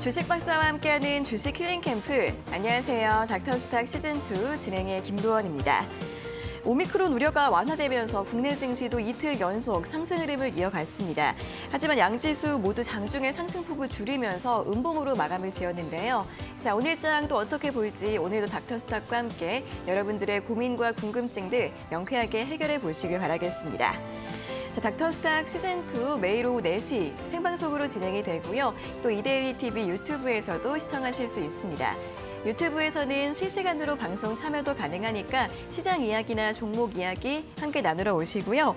주식 박사와 함께하는 주식 힐링 캠프. 안녕하세요. 닥터스탁 시즌2 진행의 김도원입니다. 오미크론 우려가 완화되면서 국내 증시도 이틀 연속 상승 흐름을 이어갔습니다. 하지만 양지수 모두 장중에 상승폭을 줄이면서 음봉으로 마감을 지었는데요. 자, 오늘 장 또 어떻게 볼지 오늘도 닥터스탁과 함께 여러분들의 고민과 궁금증들 명쾌하게 해결해 보시길 바라겠습니다. 자, 닥터스탁 시즌2 매일 오후 4시 생방송으로 진행이 되고요. 또 이데일리 TV 유튜브에서도 시청하실 수 있습니다. 유튜브에서는 실시간으로 방송 참여도 가능하니까 시장 이야기나 종목 이야기 함께 나누러 오시고요.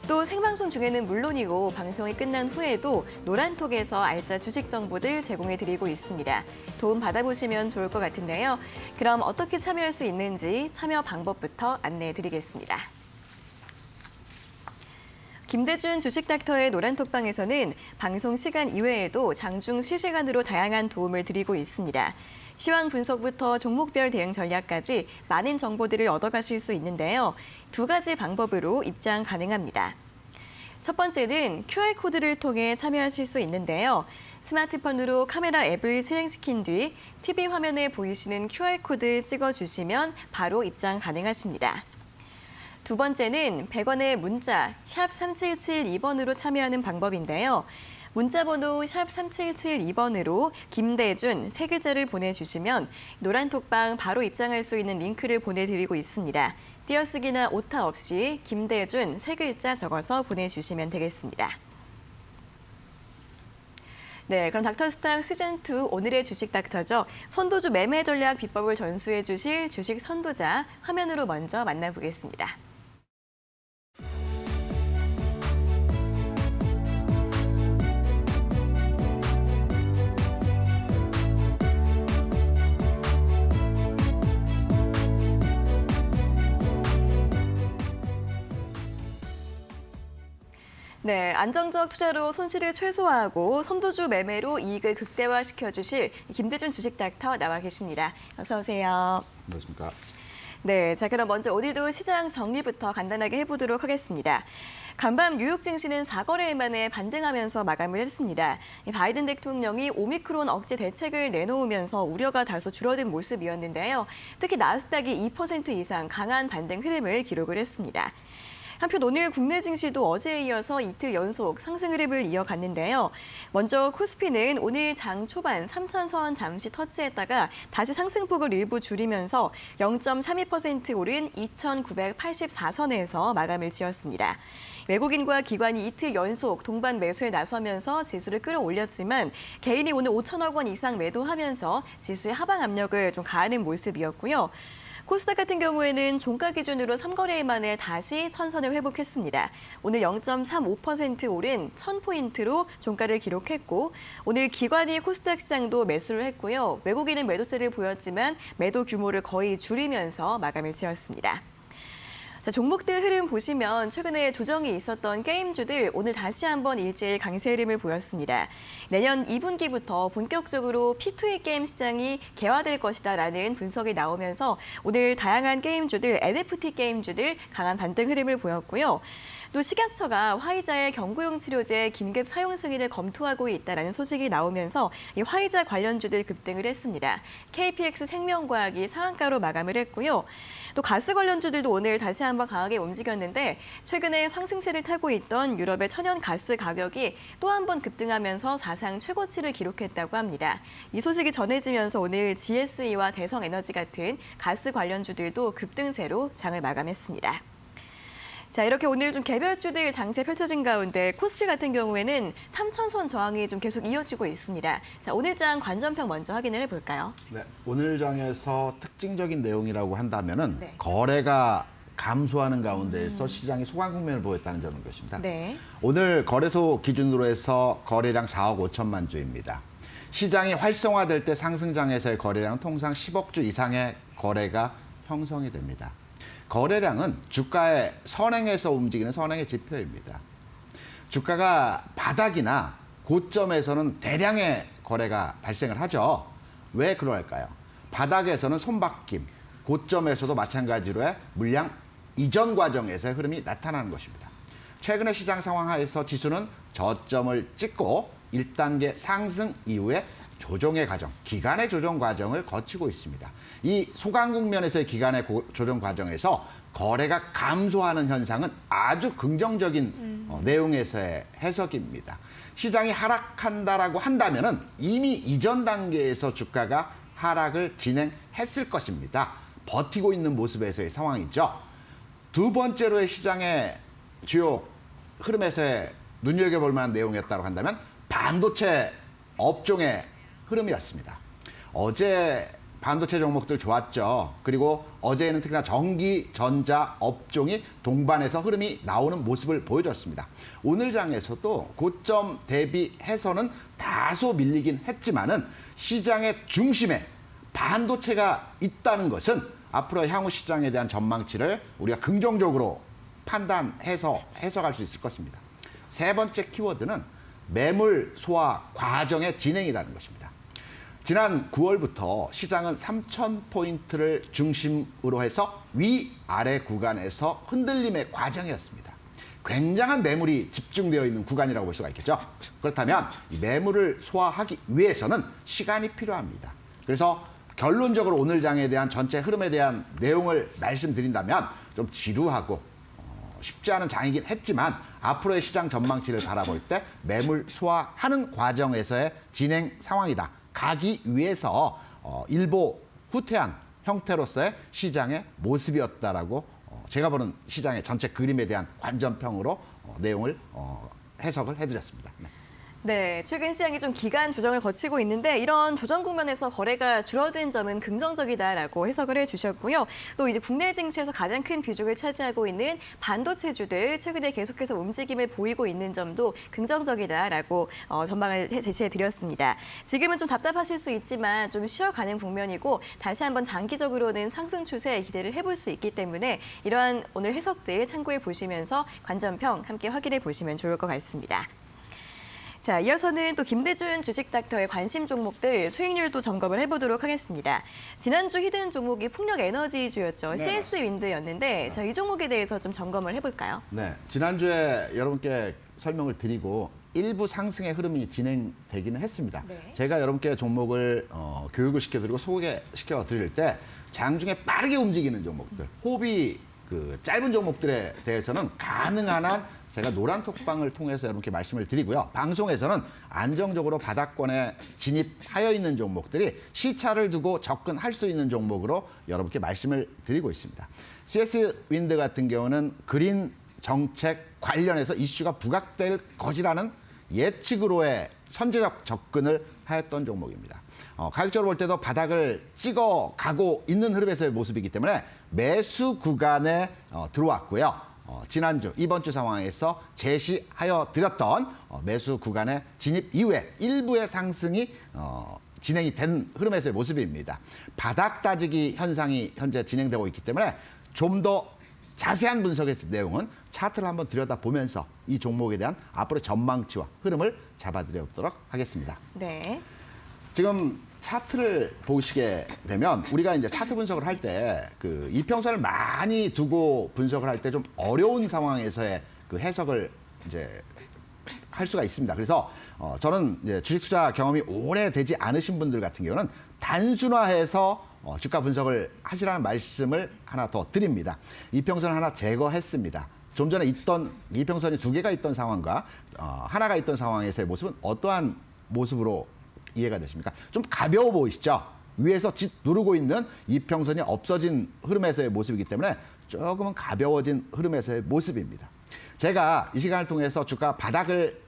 또 생방송 중에는 물론이고 방송이 끝난 후에도 노란톡에서 알짜 주식 정보들 제공해 드리고 있습니다. 도움 받아보시면 좋을 것 같은데요. 그럼 어떻게 참여할 수 있는지 참여 방법부터 안내해 드리겠습니다. 김대준 주식닥터의 노란톡방에서는 방송 시간 이외에도 장중 실시간으로 다양한 도움을 드리고 있습니다. 시황 분석부터 종목별 대응 전략까지 많은 정보들을 얻어가실 수 있는데요. 두 가지 방법으로 입장 가능합니다. 첫 번째는 QR코드를 통해 참여하실 수 있는데요. 스마트폰으로 카메라 앱을 실행시킨 뒤 TV 화면에 보이시는 QR코드 찍어주시면 바로 입장 가능하십니다. 두 번째는 100원의 문자 샵 3772번으로 참여하는 방법인데요. 문자번호 샵 3772번으로 김대준 세 글자를 보내주시면 노란톡방 바로 입장할 수 있는 링크를 보내드리고 있습니다. 띄어쓰기나 오타 없이 김대준 세 글자 적어서 보내주시면 되겠습니다. 네, 그럼 닥터스탁 시즌2 오늘의 주식 닥터죠. 선도주 매매 전략 비법을 전수해 주실 주식 선도자 화면으로 먼저 만나보겠습니다. 네, 안정적 투자로 손실을 최소화하고 선도주 매매로 이익을 극대화시켜 주실 김대준 주식 닥터 나와 계십니다. 어서 오세요. 안녕하십니까. 네, 자 그럼 먼저 오늘도 시장 정리부터 간단하게 해보도록 하겠습니다. 간밤 뉴욕 증시는 4거래일 만에 반등하면서 마감을 했습니다. 바이든 대통령이 오미크론 억제 대책을 내놓으면서 우려가 다소 줄어든 모습이었는데요. 특히 나스닥이 2% 이상 강한 반등 흐름을 기록을 했습니다. 한편 오늘 국내 증시도 어제에 이어서 이틀 연속 상승 흐름을 이어갔는데요. 먼저 코스피는 오늘 장 초반 3,000선 잠시 터치했다가 다시 상승폭을 일부 줄이면서 0.32% 오른 2,984선에서 마감을 지었습니다. 외국인과 기관이 이틀 연속 동반 매수에 나서면서 지수를 끌어올렸지만 개인이 오늘 5천억 원 이상 매도하면서 지수의 하방 압력을 좀 가하는 모습이었고요. 코스닥 같은 경우에는 종가 기준으로 3거래일 만에 다시 1000선을 회복했습니다. 오늘 0.35% 오른 1000포인트로 종가를 기록했고 오늘 기관이 코스닥 시장도 매수를 했고요. 외국인은 매도세를 보였지만 매도 규모를 거의 줄이면서 마감을 지었습니다. 자, 종목들 흐름 보시면 최근에 조정이 있었던 게임주들 오늘 다시 한번 일제히 강세 흐름을 보였습니다. 내년 2분기부터 본격적으로 P2E 게임 시장이 개화될 것이다라는 분석이 나오면서 오늘 다양한 게임주들, NFT 게임주들 강한 반등 흐름을 보였고요. 또 식약처가 화이자의 경구용 치료제 긴급 사용 승인을 검토하고 있다는 소식이 나오면서 이 화이자 관련주들 급등을 했습니다. KPX 생명과학이 상한가로 마감을 했고요. 또 가스 관련주들도 오늘 다시 한번 강하게 움직였는데 최근에 상승세를 타고 있던 유럽의 천연 가스 가격이 또 한 번 급등하면서 사상 최고치를 기록했다고 합니다. 이 소식이 전해지면서 오늘 GSE와 대성에너지 같은 가스 관련주들도 급등세로 장을 마감했습니다. 자, 이렇게 오늘 좀 개별주들 장세 펼쳐진 가운데 코스피 같은 경우에는 3,000선 저항이 좀 계속 이어지고 있습니다. 자, 오늘 장 관전평 먼저 확인을 해볼까요? 네, 오늘 장에서 특징적인 내용이라고 한다면은 네. 거래가 감소하는 가운데에서 시장이 소강 국면을 보였다는 점인 것입니다. 네. 오늘 거래소 기준으로 해서 거래량 4억 5천만 주입니다. 시장이 활성화될 때 상승장에서의 거래량은 통상 10억 주 이상의 거래가 형성이 됩니다. 거래량은 주가의 선행에서 움직이는 선행의 지표입니다. 주가가 바닥이나 고점에서는 대량의 거래가 발생을 하죠. 왜 그럴까요? 바닥에서는 손바뀜, 고점에서도 마찬가지로의 물량 이전 과정에서의 흐름이 나타나는 것입니다. 최근의 시장 상황 하에서 지수는 저점을 찍고 1단계 상승 이후에 조정의 과정, 기간의 조정 과정을 거치고 있습니다. 이 소강국 면에서의 기간의 조정 과정에서 거래가 감소하는 현상은 아주 긍정적인 내용에서의 해석입니다. 시장이 하락한다라고 한다면은 이미 이전 단계에서 주가가 하락을 진행했을 것입니다. 버티고 있는 모습에서의 상황이죠. 두 번째로의 시장의 주요 흐름에서의 눈여겨볼 만한 내용이었다고 한다면 반도체 업종의 흐름이었습니다. 어제 반도체 종목들 좋았죠. 그리고 어제는 특히나 전기, 전자 업종이 동반해서 흐름이 나오는 모습을 보여줬습니다. 오늘 장에서도 고점 대비해서는 다소 밀리긴 했지만은 시장의 중심에 반도체가 있다는 것은 앞으로 향후 시장에 대한 전망치를 우리가 긍정적으로 판단해서 해석할 수 있을 것입니다. 세 번째 키워드는 매물 소화 과정의 진행이라는 것입니다. 지난 9월부터 시장은 3,000포인트를 중심으로 해서 위아래 구간에서 흔들림의 과정이었습니다. 굉장한 매물이 집중되어 있는 구간이라고 볼 수가 있겠죠. 그렇다면 이 매물을 소화하기 위해서는 시간이 필요합니다. 그래서 결론적으로 오늘 장에 대한 전체 흐름에 대한 내용을 말씀드린다면 좀 지루하고 쉽지 않은 장이긴 했지만 앞으로의 시장 전망치를 바라볼 때 매물 소화하는 과정에서의 진행 상황이다. 가기 위해서 일보 후퇴한 형태로서의 시장의 모습이었다라고 제가 보는 시장의 전체 그림에 대한 관전평으로 내용을 해석을 해드렸습니다. 네. 네, 최근 시장이 좀 기간 조정을 거치고 있는데 이런 조정 국면에서 거래가 줄어든 점은 긍정적이다라고 해석을 해주셨고요. 또 이제 국내 증시에서 가장 큰 비중을 차지하고 있는 반도체주들 최근에 계속해서 움직임을 보이고 있는 점도 긍정적이다라고 전망을 제시해드렸습니다. 지금은 좀 답답하실 수 있지만 좀 쉬어가는 국면이고 다시 한번 장기적으로는 상승 추세에 기대를 해볼 수 있기 때문에 이러한 오늘 해석들 참고해 보시면서 관전평 함께 확인해 보시면 좋을 것 같습니다. 자, 이어서는 또 김대준 주식닥터의 관심 종목들 수익률도 점검을 해보도록 하겠습니다. 지난주 히든 종목이 풍력에너지주였죠. 네, CS 윈드였는데 자, 이 종목에 대해서 좀 점검을 해볼까요? 네, 지난주에 여러분께 설명을 드리고 일부 상승의 흐름이 진행되기는 했습니다. 네. 제가 제가 여러분께 종목을 교육을 시켜드리고 소개시켜 드릴 때 장중에 빠르게 움직이는 종목들, 호흡이 짧은 종목들에 대해서는 가능한 한 제가 노란 톡방을 통해서 여러분께 말씀을 드리고요. 방송에서는 안정적으로 바닥권에 진입하여 있는 종목들이 시차를 두고 접근할 수 있는 종목으로 여러분께 말씀을 드리고 있습니다. CS 윈드 같은 경우는 그린 정책 관련해서 이슈가 부각될 것이라는 예측으로의 선제적 접근을 하였던 종목입니다. 가격적으로 볼 때도 바닥을 찍어가고 있는 흐름에서의 모습이기 때문에 매수 구간에 들어왔고요. 지난주, 이번 주 상황에서 제시하여 드렸던 매수 구간의 진입 이후에 일부의 상승이 진행이 된 흐름에서의 모습입니다. 바닥 따지기 현상이 현재 진행되고 있기 때문에 좀 더 자세한 분석의 내용은 차트를 한번 들여다보면서 이 종목에 대한 앞으로 전망치와 흐름을 잡아드려보도록 하겠습니다. 네. 지금 차트를 보시게 되면 우리가 이제 차트 분석을 할 때 이평선을 많이 두고 분석을 할 때 좀 어려운 상황에서의 해석을 이제 할 수가 있습니다. 그래서 저는 이제 주식 투자 경험이 오래되지 않으신 분들 같은 경우는 단순화해서 주가 분석을 하시라는 말씀을 하나 더 드립니다. 이평선을 하나 제거했습니다. 좀 전에 있던 이평선이 두 개가 있던 상황과 하나가 있던 상황에서의 모습은 어떠한 모습으로 이해가 되십니까? 좀 가벼워 보이시죠? 위에서 짓 누르고 있는 이평선이 없어진 흐름에서의 모습이기 때문에 조금은 가벼워진 흐름에서의 모습입니다. 제가 이 시간을 통해서 주가 바닥을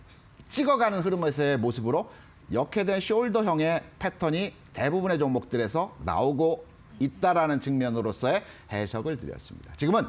찍어가는 흐름에서의 모습으로 역회된 숄더형의 패턴이 대부분의 종목들에서 나오고 있다라는 측면으로서의 해석을 드렸습니다. 지금은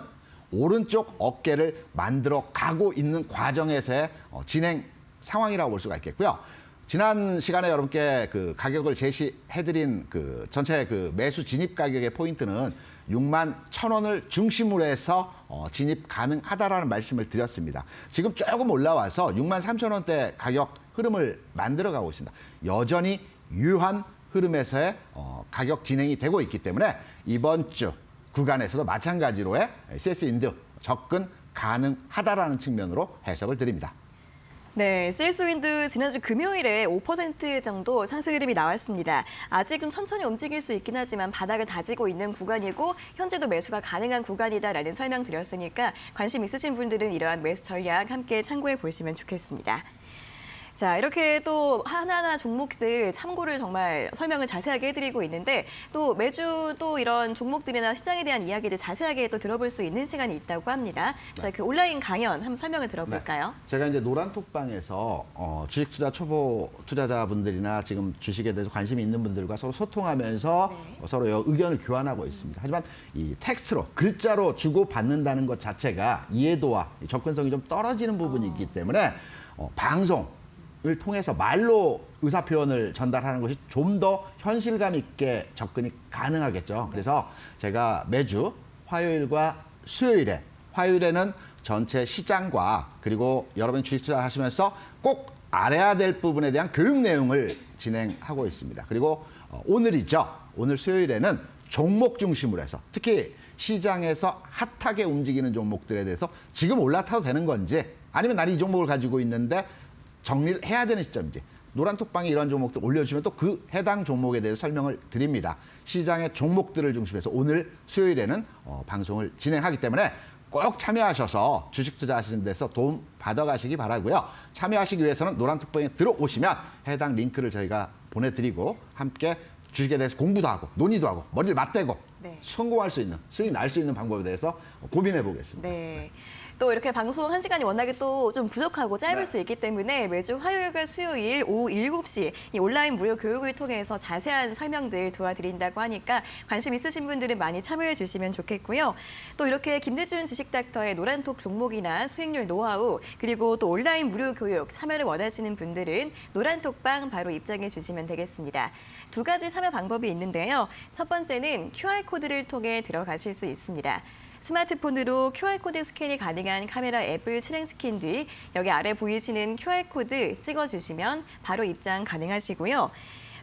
오른쪽 어깨를 만들어 가고 있는 과정에서의 진행 상황이라고 볼 수가 있겠고요. 지난 시간에 여러분께 가격을 제시해드린 전체 매수 진입 가격의 포인트는 61,000원을 중심으로 해서 진입 가능하다라는 말씀을 드렸습니다. 지금 조금 올라와서 63,000원대 가격 흐름을 만들어가고 있습니다. 여전히 유효한 흐름에서의 가격 진행이 되고 있기 때문에 이번 주 구간에서도 마찬가지로의 CS 인드 접근 가능하다라는 측면으로 해석을 드립니다. 네, CS윈드 지난주 금요일에 5% 정도 상승 흐름이 나왔습니다. 아직 좀 천천히 움직일 수 있긴 하지만 바닥을 다지고 있는 구간이고 현재도 매수가 가능한 구간이다라는 설명 드렸으니까 관심 있으신 분들은 이러한 매수 전략 함께 참고해 보시면 좋겠습니다. 자, 이렇게 또 하나하나 종목들 참고를 정말 설명을 자세하게 해드리고 있는데 또 매주 또 이런 종목들이나 시장에 대한 이야기를 자세하게 또 들어볼 수 있는 시간이 있다고 합니다. 저희 그 온라인 강연 한번 설명을 들어볼까요? 제가 이제 노란톡방에서 주식 투자 초보 투자자분들이나 지금 주식에 대해서 관심이 있는 분들과 서로 소통하면서 서로 의견을 교환하고 있습니다. 하지만 이 텍스트로 글자로 주고 받는다는 것 자체가 이해도와 접근성이 좀 떨어지는 부분이 있기 때문에 방송을 통해서 말로 의사 표현을 전달하는 것이 좀 더 현실감 있게 접근이 가능하겠죠. 그래서 제가 매주 화요일과 수요일에 화요일에는 전체 시장과 그리고 여러분이 주식 투자하시면서 꼭 알아야 될 부분에 대한 교육 내용을 진행하고 있습니다. 그리고 오늘이죠. 오늘 수요일에는 종목 중심으로 해서 특히 시장에서 핫하게 움직이는 종목들에 대해서 지금 올라타도 되는 건지 아니면 나는 이 종목을 가지고 있는데 정리를 해야 되는 시점인지 노란톡방에 이런 종목들 올려주시면 또 그 해당 종목에 대해서 설명을 드립니다. 시장의 종목들을 중심해서 오늘 수요일에는 방송을 진행하기 때문에 꼭 참여하셔서 주식 투자하시는 데서 도움 받아가시기 바라고요. 참여하시기 위해서는 노란톡방에 들어오시면 해당 링크를 저희가 보내드리고 함께 주식에 대해서 공부도 하고 논의도 하고 머리를 맞대고 성공할 수 있는 수익 날 수 있는 방법에 대해서 고민해 보겠습니다. 네. 또 이렇게 방송 1시간이 워낙에 또 좀 부족하고 짧을 수 있기 때문에 매주 화요일과 수요일 오후 7시 이 온라인 무료 교육을 통해서 자세한 설명들 도와드린다고 하니까 관심 있으신 분들은 많이 참여해 주시면 좋겠고요. 또 이렇게 김대준 주식닥터의 노란톡 종목이나 수익률 노하우 그리고 또 온라인 무료 교육 참여를 원하시는 분들은 노란톡방 바로 입장해 주시면 되겠습니다. 두 가지 참여 방법이 있는데요. 첫 번째는 QR코드를 통해 들어가실 수 있습니다. 스마트폰으로 QR코드 스캔이 가능한 카메라 앱을 실행시킨 뒤 여기 아래 보이시는 QR코드 찍어주시면 바로 입장 가능하시고요.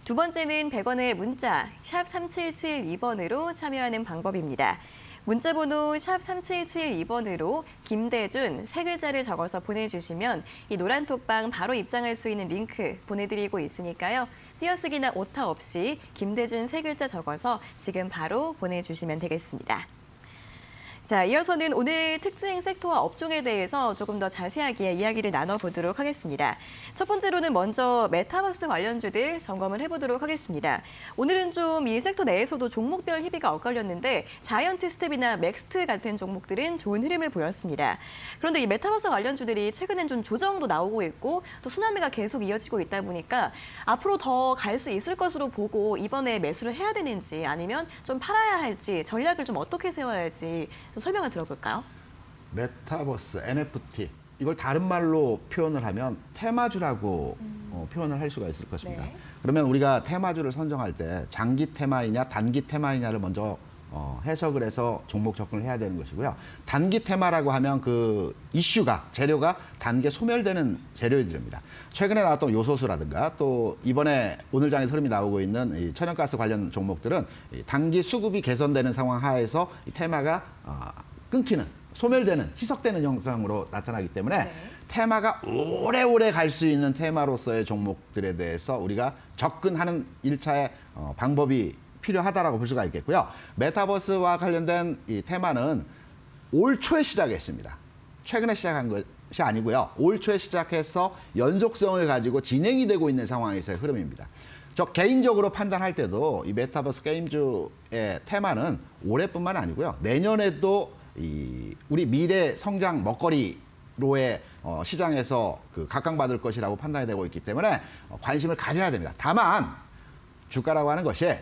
두 번째는 100원의 문자 샵 3772번으로 참여하는 방법입니다. 문자번호 샵 3772번으로 김대준 세 글자를 적어서 보내주시면 이 노란톡방 바로 입장할 수 있는 링크 보내드리고 있으니까요. 띄어쓰기나 오타 없이 김대준 세 글자 적어서 지금 바로 보내주시면 되겠습니다. 자, 이어서는 오늘 특징 섹터와 업종에 대해서 조금 더 자세하게 이야기를 나눠보도록 하겠습니다. 첫 번째로는 먼저 메타버스 관련주들 점검을 해보도록 하겠습니다. 오늘은 좀 이 섹터 내에서도 종목별 희비가 엇갈렸는데 자이언트 스텝이나 맥스트 같은 종목들은 좋은 흐름을 보였습니다. 그런데 이 메타버스 관련주들이 최근엔 좀 조정도 나오고 있고 또 순환매가 계속 이어지고 있다 보니까 앞으로 더 갈 수 있을 것으로 보고 이번에 매수를 해야 되는지 아니면 좀 팔아야 할지 전략을 좀 어떻게 세워야 할지 좀 설명을 들어볼까요? 메타버스, NFT 이걸 다른 말로 표현을 하면 테마주라고 표현을 할 수가 있을 것입니다. 네. 그러면 우리가 테마주를 선정할 때 장기 테마이냐 단기 테마이냐를 먼저 해석을 해서 종목 접근을 해야 되는 것이고요. 단기 테마라고 하면 그 이슈가, 재료가 단기에 소멸되는 재료들입니다. 최근에 나왔던 요소수라든가 또 이번에 오늘 장에 흐름이 나오고 있는 이 천연가스 관련 종목들은 이 단기 수급이 개선되는 상황 하에서 이 테마가 끊기는, 소멸되는, 희석되는 형상으로 나타나기 때문에 테마가 오래오래 갈 수 있는 테마로서의 종목들에 대해서 우리가 접근하는 1차의 방법이 필요하다라고 볼 수가 있겠고요. 메타버스와 관련된 이 테마는 올 초에 시작했습니다. 최근에 시작한 것이 아니고요. 올 초에 시작해서 연속성을 가지고 진행이 되고 있는 상황에서의 흐름입니다. 저 개인적으로 판단할 때도 이 메타버스 게임주의 테마는 올해뿐만 아니고요. 내년에도 우리 미래 성장 먹거리로의 시장에서 각광받을 것이라고 판단이 되고 있기 때문에 관심을 가져야 됩니다. 다만 주가라고 하는 것이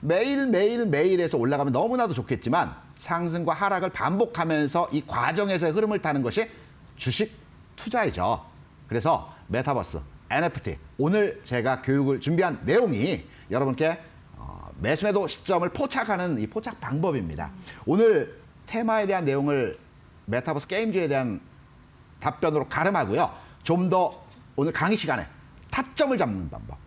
매일에서 올라가면 너무나도 좋겠지만 상승과 하락을 반복하면서 이 과정에서의 흐름을 타는 것이 주식 투자이죠. 그래서 메타버스, NFT 오늘 제가 교육을 준비한 내용이 여러분께 매수매도 시점을 포착하는 이 포착 방법입니다. 오늘 테마에 대한 내용을 메타버스 게임주에 대한 답변으로 가름하고요. 좀 더 오늘 강의 시간에 타점을 잡는 방법.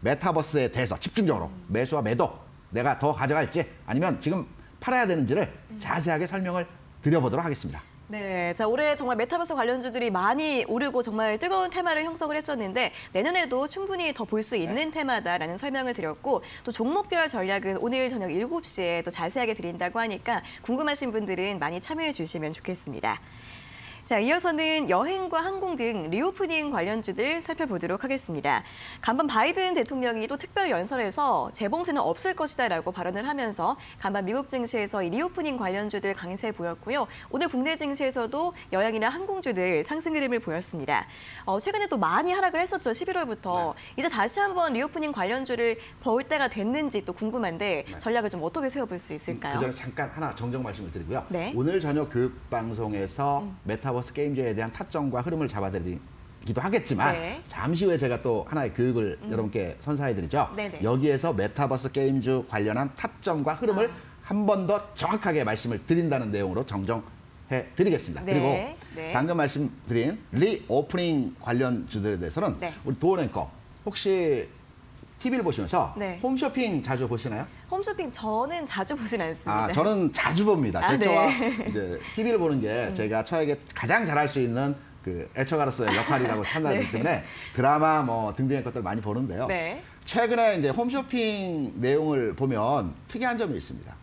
메타버스에 대해서 집중적으로 매수와 매도 내가 더 가져갈지 아니면 지금 팔아야 되는지를 자세하게 설명을 드려보도록 하겠습니다. 네, 자 올해 정말 메타버스 관련주들이 많이 오르고 정말 뜨거운 테마를 형성을 했었는데 내년에도 충분히 더 볼 수 있는 테마다라는 설명을 드렸고 또 종목별 전략은 오늘 저녁 7시에 또 자세하게 드린다고 하니까 궁금하신 분들은 많이 참여해 주시면 좋겠습니다. 자, 이어서는 여행과 항공 등 리오프닝 관련주들 살펴보도록 하겠습니다. 간밤 바이든 대통령이 또 특별 연설에서 재봉쇄는 없을 것이다라고 발언을 하면서 간밤 미국 증시에서 이 리오프닝 관련주들 강세 보였고요. 오늘 국내 증시에서도 여행이나 항공주들 상승 흐름을 보였습니다. 최근에 또 많이 하락을 했었죠. 11월부터. 이제 다시 한번 리오프닝 관련주를 볼 때가 됐는지 또 궁금한데 전략을 좀 어떻게 세워볼 수 있을까요? 그 전에 잠깐 하나 정정 말씀을 드리고요. 네. 오늘 저녁 교육방송에서 메타버스 게임즈에 대한 타점과 흐름을 잡아드리기도 하겠지만 네. 잠시 후에 제가 또 하나의 교육을 여러분께 선사해드리죠. 네네. 여기에서 메타버스 게임즈 관련한 타점과 흐름을 한 번 더 정확하게 말씀을 드린다는 내용으로 정정해드리겠습니다. 네. 그리고 네. 방금 말씀드린 리오프닝 관련주들에 대해서는 네. 우리 도원 앵커 혹시 TV를 보시면서 네. 홈쇼핑 자주 보시나요? 홈쇼핑 저는 자주 보진 않습니다. 저는 자주 봅니다. 아, 제가 네. 이제 TV를 보는 게 제가 저에게 가장 잘할 수 있는 그 애처가로서의 역할이라고 생각하기 네. 때문에 드라마 뭐 등등의 것들 많이 보는데요. 네. 최근에 이제 홈쇼핑 내용을 보면 특이한 점이 있습니다.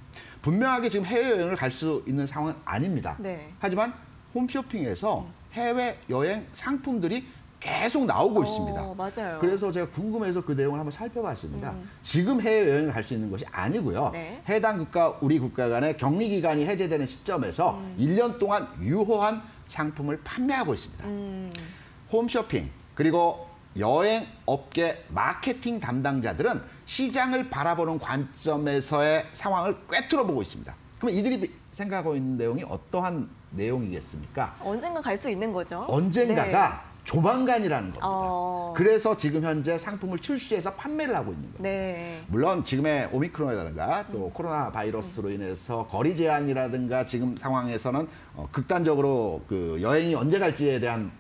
분명하게 지금 해외여행을 갈 수 있는 상황은 아닙니다. 네. 하지만 홈쇼핑에서 해외여행 상품들이 계속 나오고 있습니다. 맞아요. 그래서 제가 궁금해서 그 내용을 한번 살펴봤습니다. 지금 해외여행을 갈 수 있는 것이 아니고요. 네. 해당 국가, 우리 국가 간의 격리기간이 해제되는 시점에서 1년 동안 유효한 상품을 판매하고 있습니다. 홈쇼핑, 그리고 여행업계 마케팅 담당자들은 시장을 바라보는 관점에서의 상황을 꿰뚫어 보고 있습니다. 그럼 이들이 생각하고 있는 내용이 어떠한 내용이겠습니까? 언젠가 갈 수 있는 거죠. 언젠가가 조만간이라는 겁니다. 어. 그래서 지금 현재 상품을 출시해서 판매를 하고 있는 겁니다. 네. 물론 지금의 오미크론이라든가 또 코로나 바이러스로 인해서 거리 제한이라든가 지금 상황에서는 극단적으로 그 여행이 언제 갈지에 대한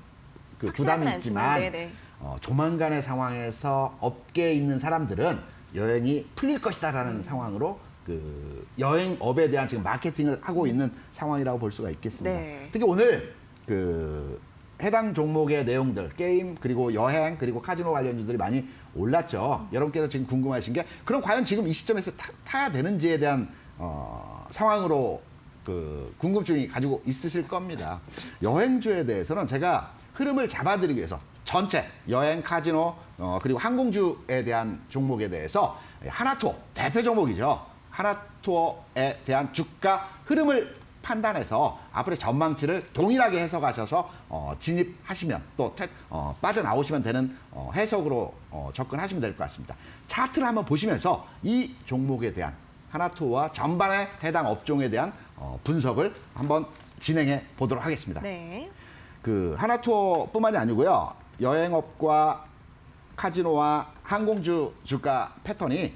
그 확실하진 부담이 않지만, 있지만 네네. 조만간의 상황에서 업계에 있는 사람들은 여행이 풀릴 것이다라는 상황으로 그 여행업에 대한 지금 마케팅을 하고 있는 상황이라고 볼 수가 있겠습니다. 네. 특히 오늘 그 해당 종목의 내용들, 게임, 그리고 여행, 그리고 카지노 관련주들이 많이 올랐죠. 여러분께서 지금 궁금하신 게 그럼 과연 지금 이 시점에서 타야 되는지에 대한 상황으로 그 궁금증이 가지고 있으실 겁니다. 여행주에 대해서는 제가 흐름을 잡아드리기 위해서 전체 여행, 카지노, 그리고 항공주에 대한 종목에 대해서 하나투어, 대표 종목이죠. 하나투어에 대한 주가 흐름을 판단해서 앞으로의 전망치를 동일하게 해석하셔서 진입하시면 또 빠져나오시면 되는 해석으로 접근하시면 될 것 같습니다. 차트를 한번 보시면서 이 종목에 대한 하나투어와 전반의 해당 업종에 대한 분석을 한번 진행해 보도록 하겠습니다. 네. 그 하나투어뿐만이 아니고요. 여행업과 카지노와 항공주 주가 패턴이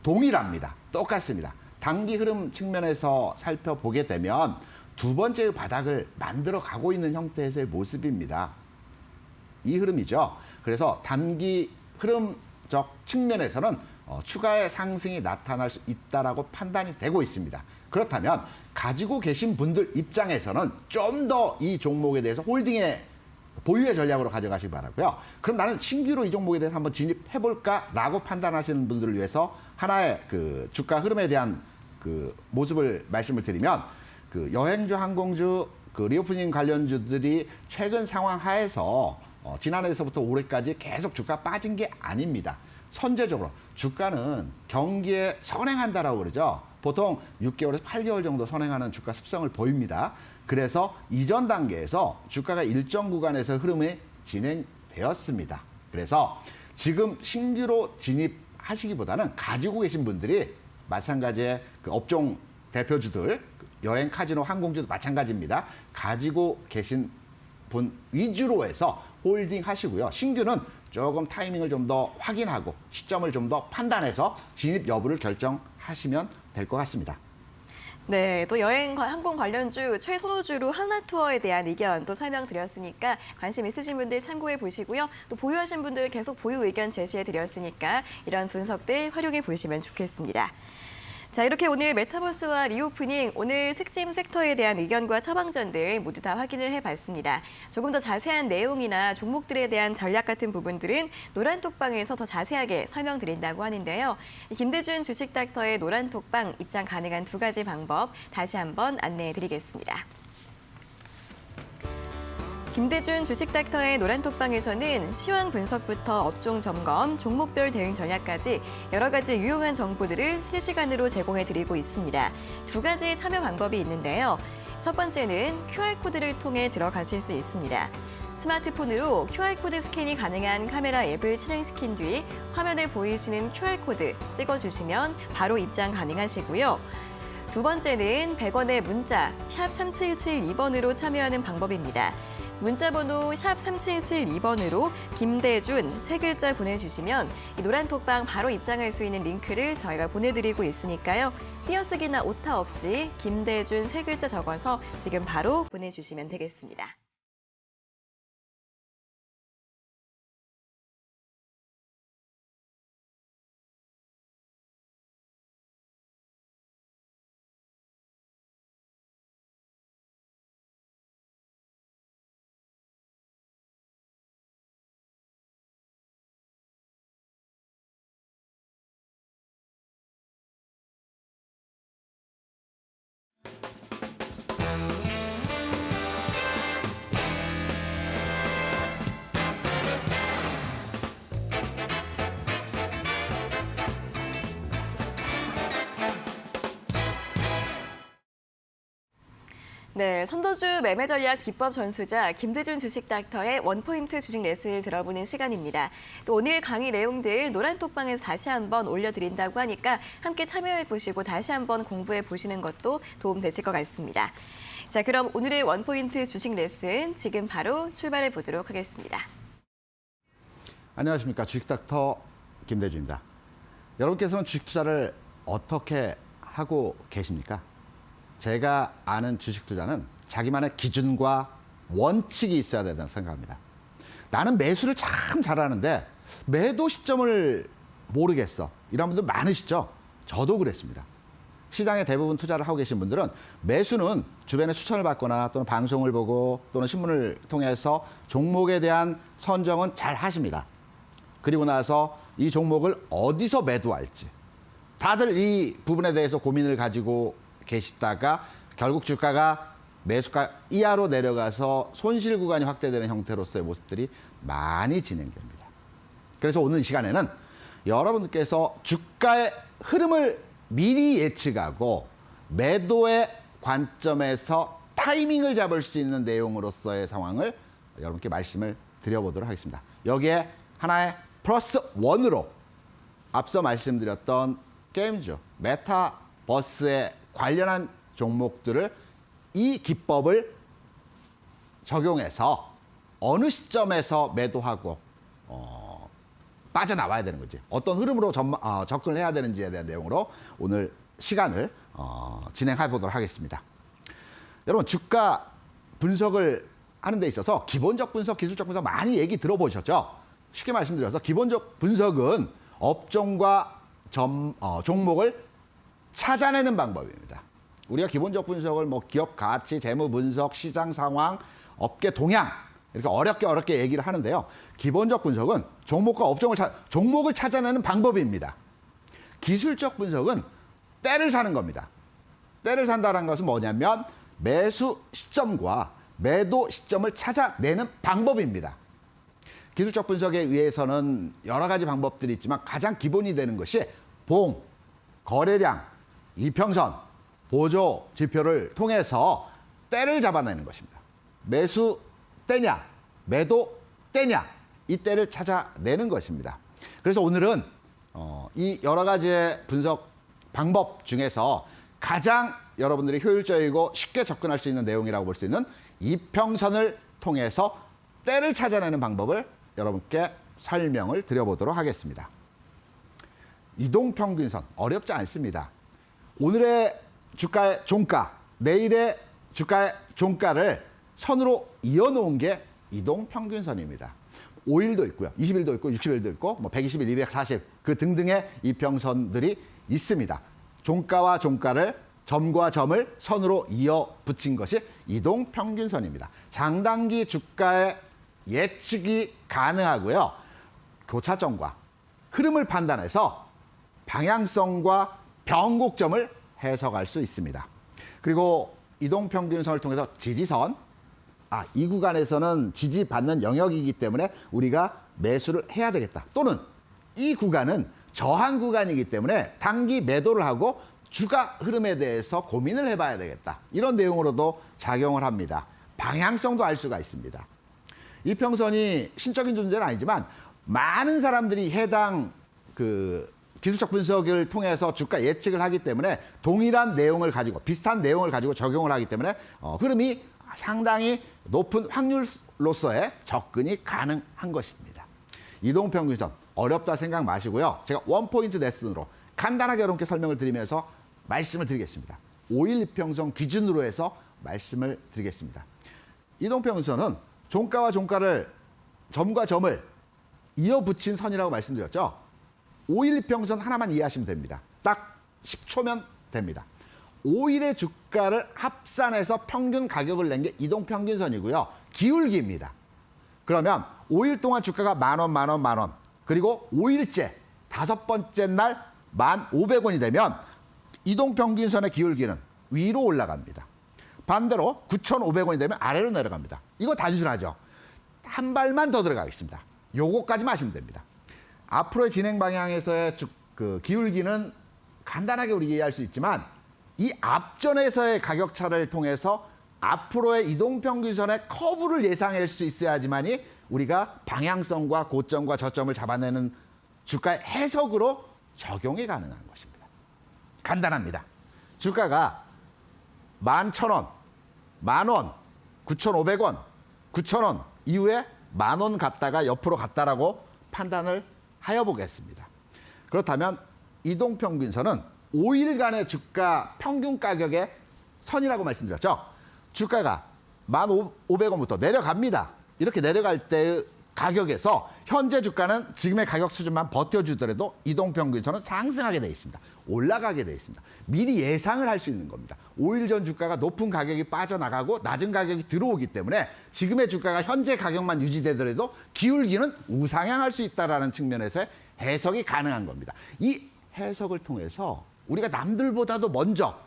동일합니다. 똑같습니다. 단기 흐름 측면에서 살펴보게 되면 두 번째의 바닥을 만들어 가고 있는 형태에서의 모습입니다. 이 흐름이죠. 그래서 단기 흐름적 측면에서는 추가의 상승이 나타날 수 있다라고 판단이 되고 있습니다. 그렇다면 가지고 계신 분들 입장에서는 좀 더 이 종목에 대해서 홀딩의 보유의 전략으로 가져가시기 바라고요. 그럼 나는 신규로 이 종목에 대해서 한번 진입해볼까라고 판단하시는 분들을 위해서 하나의 그 주가 흐름에 대한 그 모습을 말씀을 드리면 그 여행주, 항공주, 그 리오프닝 관련주들이 최근 상황 하에서 지난해에서부터 올해까지 계속 주가 빠진 게 아닙니다. 선제적으로 주가는 경기에 선행한다라고 그러죠. 보통 6개월에서 8개월 정도 선행하는 주가 습성을 보입니다. 그래서 이전 단계에서 주가가 일정 구간에서 흐름이 진행되었습니다. 그래서 지금 신규로 진입하시기보다는 가지고 계신 분들이 마찬가지의 그 업종 대표주들, 여행, 카지노, 항공주도 마찬가지입니다. 가지고 계신 분 위주로 해서 홀딩 하시고요. 신규는 조금 타이밍을 좀 더 확인하고 시점을 좀 더 판단해서 진입 여부를 결정하시면 될 것 같습니다. 네, 또 여행 항공 관련주 최선호주로 하나투어에 대한 의견 또 설명드렸으니까 관심 있으신 분들 참고해 보시고요. 또 보유하신 분들 계속 보유 의견 제시해 드렸으니까 이런 분석들 활용해 보시면 좋겠습니다. 자, 이렇게 오늘 메타버스와 리오프닝, 오늘 특징 섹터에 대한 의견과 처방전들 모두 다 확인을 해봤습니다. 조금 더 자세한 내용이나 종목들에 대한 전략 같은 부분들은 노란톡방에서 더 자세하게 설명드린다고 하는데요. 김대준 주식닥터의 노란톡방 입장 가능한 2가지 방법 다시 한번 안내해드리겠습니다. 김대준 주식닥터의 노란톡방에서는 시황 분석부터 업종 점검, 종목별 대응 전략까지 여러 가지 유용한 정보들을 실시간으로 제공해드리고 있습니다. 2가지 참여 방법이 있는데요. 첫 번째는 QR코드를 통해 들어가실 수 있습니다. 스마트폰으로 QR코드 스캔이 가능한 카메라 앱을 실행시킨 뒤 화면에 보이시는 QR코드 찍어주시면 바로 입장 가능하시고요. 두 번째는 100원의 문자 샵 3772번으로 참여하는 방법입니다. 문자번호 샵 3772번으로 김대준 3글자 보내주시면 이 노란톡방 바로 입장할 수 있는 링크를 저희가 보내드리고 있으니까요. 띄어쓰기나 오타 없이 김대준 3글자 적어서 지금 바로 보내주시면 되겠습니다. 네, 선도주 매매 전략 기법 전수자 김대준 주식닥터의 원포인트 주식 레슨을 들어보는 시간입니다. 또 오늘 강의 내용들 노란톡방에서 다시 한번 올려드린다고 하니까 함께 참여해보시고 다시 한번 공부해보시는 것도 도움되실 것 같습니다. 자, 그럼 오늘의 원포인트 주식 레슨 지금 바로 출발해보도록 하겠습니다. 안녕하십니까. 주식닥터 김대준입니다. 여러분께서는 주식 투자를 어떻게 하고 계십니까? 제가 아는 주식 투자는 자기만의 기준과 원칙이 있어야 된다고 생각합니다. 나는 매수를 참 잘하는데 매도 시점을 모르겠어. 이런 분들 많으시죠? 저도 그랬습니다. 시장에 대부분 투자를 하고 계신 분들은 매수는 주변에 추천을 받거나 또는 방송을 보고 또는 신문을 통해서 종목에 대한 선정은 잘 하십니다. 그리고 나서 이 종목을 어디서 매도할지 다들 이 부분에 대해서 고민을 가지고 계시다가 결국 주가가 매수가 이하로 내려가서 손실 구간이 확대되는 형태로서의 모습들이 많이 진행됩니다. 그래서 오늘 이 시간에는 여러분들께서 주가의 흐름을 미리 예측하고 매도의 관점에서 타이밍을 잡을 수 있는 내용으로서의 상황을 여러분께 말씀을 드려보도록 하겠습니다. 여기에 하나의 플러스 원으로 앞서 말씀드렸던 게임주 메타버스에 관련한 종목들을 이 기법을 적용해서 어느 시점에서 매도하고 빠져나와야 되는 거지. 어떤 흐름으로 접근을 해야 되는지에 대한 내용으로 오늘 시간을 진행해 보도록 하겠습니다. 여러분 주가 분석을 하는 데 있어서 기본적 분석, 기술적 분석 많이 얘기 들어보셨죠? 쉽게 말씀드려서 기본적 분석은 업종과 종목을 찾아내는 방법입니다. 우리가 기본적 분석을 뭐 기업 가치, 재무 분석, 시장 상황, 업계 동향 이렇게 어렵게 얘기를 하는데요. 기본적 분석은 종목과 종목을 찾아내는 방법입니다. 기술적 분석은 때를 사는 겁니다. 때를 산다는 것은 뭐냐면 매수 시점과 매도 시점을 찾아내는 방법입니다. 기술적 분석에 의해서는 여러 가지 방법들이 있지만 가장 기본이 되는 것이 봉, 거래량, 이평선, 보조 지표를 통해서 때를 잡아내는 것입니다. 매수 때냐, 매도 때냐, 이 때를 찾아내는 것입니다. 그래서 오늘은 이 여러 가지의 분석 방법 중에서 가장 여러분들이 효율적이고 쉽게 접근할 수 있는 내용이라고 볼 수 있는 이평선을 통해서 때를 찾아내는 방법을 여러분께 설명을 드려보도록 하겠습니다. 이동평균선 어렵지 않습니다. 오늘의 주가의 종가, 내일의 주가의 종가를 선으로 이어놓은 게 이동평균선입니다. 5일도 있고요, 20일도 있고, 60일도 있고, 뭐 120일, 240, 그 등등의 이평선들이 있습니다. 종가와 종가를 점과 점을 선으로 이어 붙인 것이 이동평균선입니다. 장단기 주가의 예측이 가능하고요. 교차점과 흐름을 판단해서 방향성과 변곡점을 해석할 수 있습니다. 그리고 이동평균선을 통해서 지지선, 이 구간에서는 지지받는 영역이기 때문에 우리가 매수를 해야 되겠다. 또는 이 구간은 저항 구간이기 때문에 단기 매도를 하고 주가 흐름에 대해서 고민을 해봐야 되겠다. 이런 내용으로도 작용을 합니다. 방향성도 알 수가 있습니다. 이평선이 신적인 존재는 아니지만 많은 사람들이 해당 기술적 분석을 통해서 주가 예측을 하기 때문에 동일한 내용을 가지고 비슷한 내용을 가지고 적용을 하기 때문에 흐름이 상당히 높은 확률로서의 접근이 가능한 것입니다. 이동평균선 어렵다 생각 마시고요. 제가 원포인트 레슨으로 간단하게 여러분께 설명을 드리면서 말씀을 드리겠습니다. 5일 이평선 기준으로 해서 말씀을 드리겠습니다. 이동평균선은 종가와 종가를 점과 점을 이어붙인 선이라고 말씀드렸죠. 5일 이평선 하나만 이해하시면 됩니다. 딱 10초면 됩니다. 5일의 주가를 합산해서 평균 가격을 낸 게 이동평균선이고요. 기울기입니다. 그러면 5일 동안 주가가 만원. 그리고 5일째, 5번째 날 1,500원이 되면 이동평균선의 기울기는 위로 올라갑니다. 반대로 9,500원이 되면 아래로 내려갑니다. 이거 단순하죠. 한 발만 더 들어가겠습니다. 요거까지만 하시면 됩니다. 앞으로의 진행 방향에서의 기울기는 간단하게 우리 이해할 수 있지만 이 앞전에서의 가격 차를 통해서 앞으로의 이동평균선의 커브를 예상할 수 있어야지만이 우리가 방향성과 고점과 저점을 잡아내는 주가의 해석으로 적용이 가능한 것입니다. 간단합니다. 주가가 11,000원, 10,000원, 9,500원, 9,000원 이후에 10,000원 갔다가 옆으로 갔다라고 판단을 하여 보겠습니다. 그렇다면 이동평균선은 5일간의 주가 평균 가격의 선이라고 말씀드렸죠. 주가가 1,500원부터 내려갑니다. 이렇게 내려갈 때의 가격에서 현재 주가는 지금의 가격 수준만 버텨주더라도 이동평균선은 상승하게 되어 있습니다. 올라가게 되어 있습니다. 미리 예상을 할 수 있는 겁니다. 5일 전 주가가 높은 가격이 빠져나가고 낮은 가격이 들어오기 때문에 지금의 주가가 현재 가격만 유지되더라도 기울기는 우상향할 수 있다는 측면에서 해석이 가능한 겁니다. 이 해석을 통해서 우리가 남들보다도 먼저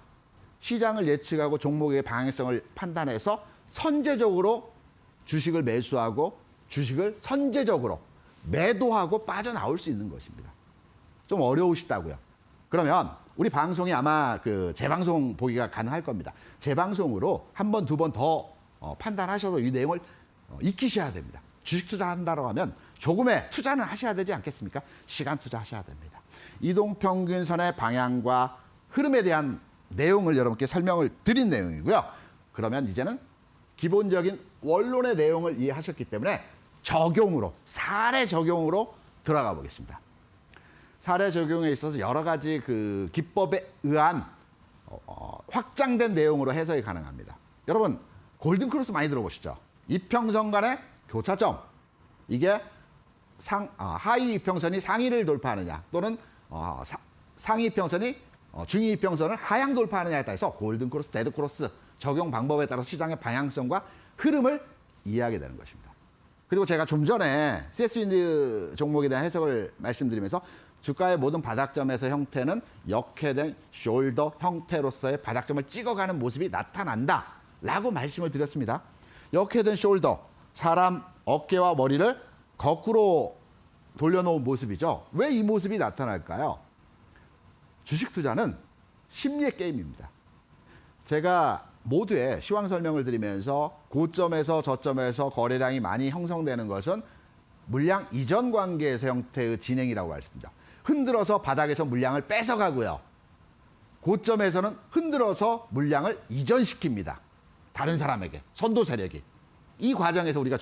시장을 예측하고 종목의 방향성을 판단해서 선제적으로 주식을 매수하고 주식을 선제적으로 매도하고 빠져나올 수 있는 것입니다. 좀 어려우시다고요. 그러면 우리 방송이 아마 재방송 보기가 가능할 겁니다. 재방송으로 한 번, 두 번 더 판단하셔서 이 내용을 익히셔야 됩니다. 주식 투자한다고 하면 조금의 투자는 하셔야 되지 않겠습니까? 시간 투자하셔야 됩니다. 이동평균선의 방향과 흐름에 대한 내용을 여러분께 설명을 드린 내용이고요. 그러면 이제는 기본적인 원론의 내용을 이해하셨기 때문에 적용으로, 사례 적용으로 들어가 보겠습니다. 사례 적용에 있어서 여러 가지 기법에 의한 확장된 내용으로 해석이 가능합니다. 여러분, 골든크로스 많이 들어보시죠? 이평선 간의 교차점. 이게 하위 이평선이 상위를 돌파하느냐 또는 상위 이평선이 중위 이평선을 하향 돌파하느냐에 따라서 골든크로스, 데드크로스 적용 방법에 따라서 시장의 방향성과 흐름을 이해하게 되는 것입니다. 그리고 제가 좀 전에 CS 종목에 대한 해석을 말씀드리면서 주가의 모든 바닥점에서 형태는 역회된 숄더 형태로서의 바닥점을 찍어가는 모습이 나타난다라고 말씀을 드렸습니다. 역회된 숄더, 사람 어깨와 머리를 거꾸로 돌려놓은 모습이죠. 왜 이 모습이 나타날까요? 주식 투자는 심리의 게임입니다. 제가 모두의 시황 설명을 드리면서 고점에서 저점에서 거래량이 많이 형성되는 것은 물량 이전 관계에서 형태의 진행이라고 말씀드립니다. 흔들어서 바닥에서 물량을 뺏어가고요. 고점에서는 흔들어서 물량을 이전시킵니다. 다른 사람에게, 선도 세력이. 이 과정에서 우리가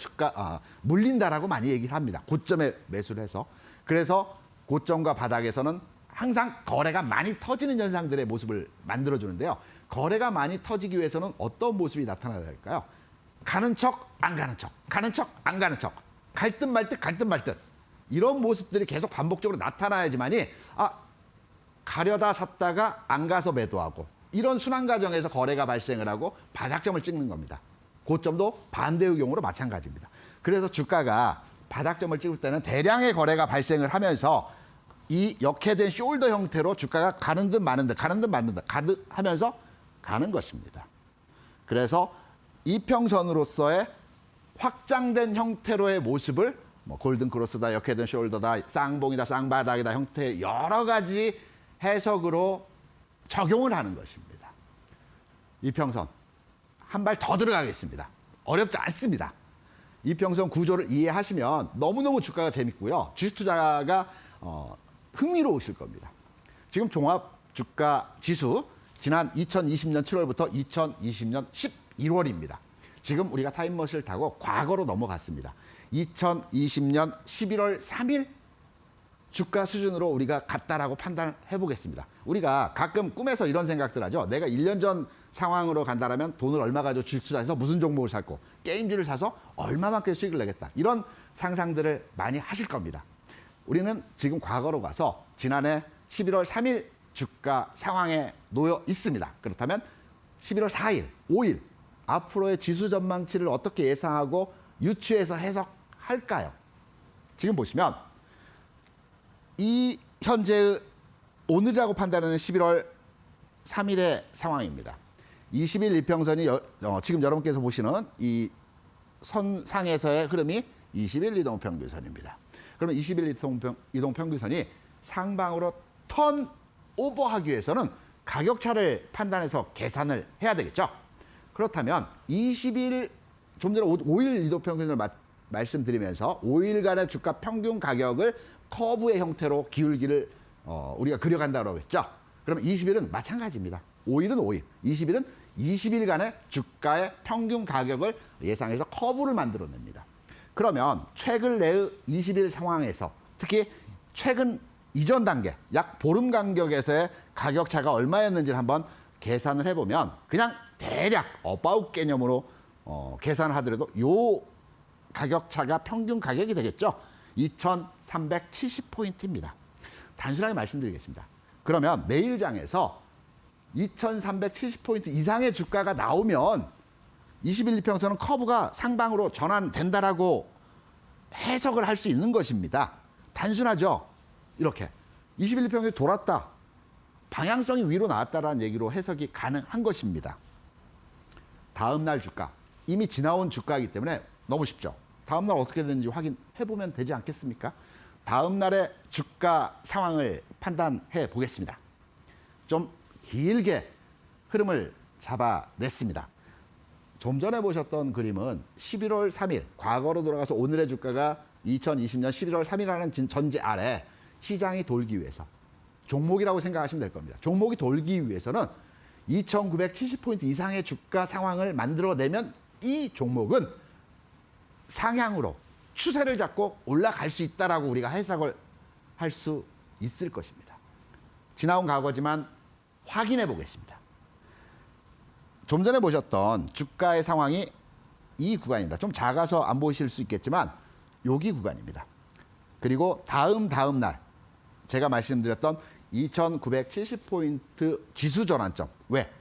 물린다라고 많이 얘기를 합니다. 고점에 매수를 해서. 그래서 고점과 바닥에서는 항상 거래가 많이 터지는 현상들의 모습을 만들어주는데요. 거래가 많이 터지기 위해서는 어떤 모습이 나타나야 될까요? 가는 척, 안 가는 척, 가는 척, 안 가는 척, 갈 듯 말 듯, 갈 듯 말 듯. 이런 모습들이 계속 반복적으로 나타나야지만이 가려다 샀다가 안 가서 매도하고 이런 순환 과정에서 거래가 발생을 하고 바닥점을 찍는 겁니다. 고점도 반대의 경우로 마찬가지입니다. 그래서 주가가 바닥점을 찍을 때는 대량의 거래가 발생을 하면서 이 역회된 숄더 형태로 주가가 가는 듯 마는 듯 가는 듯 마는 듯 가듯 하면서 가는 것입니다. 그래서 이평선으로서의 확장된 형태로의 모습을 뭐 골든 크로스다, 역회된 숄더다, 쌍봉이다, 쌍바닥이다 형태의 여러 가지 해석으로 적용을 하는 것입니다. 이평선 한 발 더 들어가겠습니다. 어렵지 않습니다. 이평선 구조를 이해하시면 너무너무 주가가 재밌고요. 주식 투자가 흥미로우실 겁니다. 지금 종합 주가 지수 지난 2020년 7월부터 2020년 11월입니다. 지금 우리가 타임머신을 타고 과거로 넘어갔습니다. 2020년 11월 3일 주가 수준으로 우리가 갔다라고 판단해 보겠습니다. 우리가 가끔 꿈에서 이런 생각들 하죠. 내가 1년 전 상황으로 간다라면 돈을 얼마 가지고 주식 투자해서 무슨 종목을 살고 게임주를 사서 얼마만큼 수익을 내겠다. 이런 상상들을 많이 하실 겁니다. 우리는 지금 과거로 가서 지난해 11월 3일 주가 상황에 놓여 있습니다. 그렇다면 11월 4일, 5일 앞으로의 지수 전망치를 어떻게 예상하고 유추해서 해석할까요? 지금 보시면 이 현재의 오늘이라고 판단하는 11월 3일의 상황입니다. 20일 이평선이 지금 여러분께서 보시는 이 선상에서의 흐름이 20일 이동평균선입니다. 그러면 20일 이동평균선이 상방으로 턴 오버하기 위해서는 가격차를 판단해서 계산을 해야 되겠죠. 그렇다면 20일 좀 전에 5일 이동평균선을 말씀드리면서 5일간의 주가 평균 가격을 커브의 형태로 기울기를 우리가 그려간다고 했죠. 그러면 20일은 마찬가지입니다. 5일은 5일, 20일은 20일간의 주가의 평균 가격을 예상해서 커브를 만들어냅니다. 그러면 최근 내의 20일 상황에서 특히 최근 이전 단계 약 보름 간격에서의 가격차가 얼마였는지를 한번 계산을 해보면 그냥 대략 어바웃 개념으로 계산을 하더라도 요 가격차가 평균 가격이 되겠죠. 2370포인트입니다. 단순하게 말씀드리겠습니다. 그러면 내일장에서 2370포인트 이상의 주가가 나오면 20일 이평선은 커브가 상방으로 전환된다라고 해석을 할 수 있는 것입니다. 단순하죠. 이렇게 20일 이평선이 돌았다. 방향성이 위로 나왔다라는 얘기로 해석이 가능한 것입니다. 다음 날 주가, 이미 지나온 주가이기 때문에 너무 쉽죠. 다음 날 어떻게 되는지 확인해 보면 되지 않겠습니까? 다음 날의 주가 상황을 판단해 보겠습니다. 좀 길게 흐름을 잡아냈습니다. 좀 전에 보셨던 그림은 11월 3일, 과거로 돌아가서 오늘의 주가가 2020년 11월 3일이라는 전제 아래 시장이 돌기 위해서 종목이라고 생각하시면 될 겁니다. 종목이 돌기 위해서는 2970포인트 이상의 주가 상황을 만들어내면 이 종목은 상향으로 추세를 잡고 올라갈 수 있다라고 우리가 해석을 할 수 있을 것입니다. 지나온 과거지만 확인해 보겠습니다. 좀 전에 보셨던 주가의 상황이 이 구간입니다. 좀 작아서 안 보이실 수 있겠지만 여기 구간입니다. 그리고 다음 날 제가 말씀드렸던 2970포인트 지수 전환점. 왜?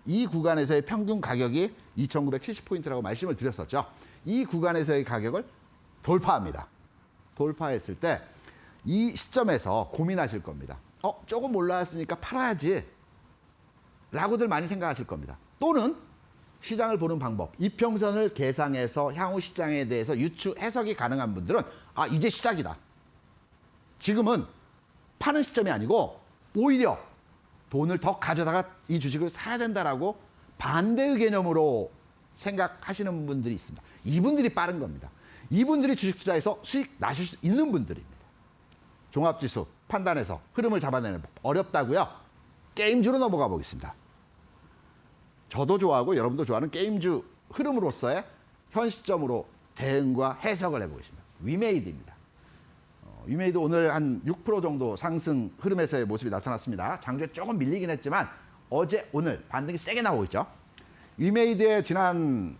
이 구간에서의 평균 가격이 2970포인트라고 말씀을 드렸었죠. 이 구간에서의 가격을 돌파합니다. 돌파했을 때 이 시점에서 고민하실 겁니다. 조금 올라왔으니까 팔아야지 라고들 많이 생각하실 겁니다. 또는 시장을 보는 방법, 이평선을 계상해서 향후 시장에 대해서 유추 해석이 가능한 분들은 이제 시작이다. 지금은 파는 시점이 아니고 오히려 돈을 더 가져다가 이 주식을 사야 된다라고 반대의 개념으로 생각하시는 분들이 있습니다. 이분들이 빠른 겁니다. 이분들이 주식 투자에서 수익 나실 수 있는 분들입니다. 종합지수 판단해서 흐름을 잡아내는 법 어렵다고요? 게임주로 넘어가 보겠습니다. 저도 좋아하고 여러분도 좋아하는 게임주 흐름으로서의 현 시점으로 대응과 해석을 해보겠습니다. 위메이드입니다. 위메이드 오늘 한 6% 정도 상승 흐름에서의 모습이 나타났습니다. 장중에 조금 밀리긴 했지만 어제 오늘 반등이 세게 나오고 있죠. 위메이드의 지난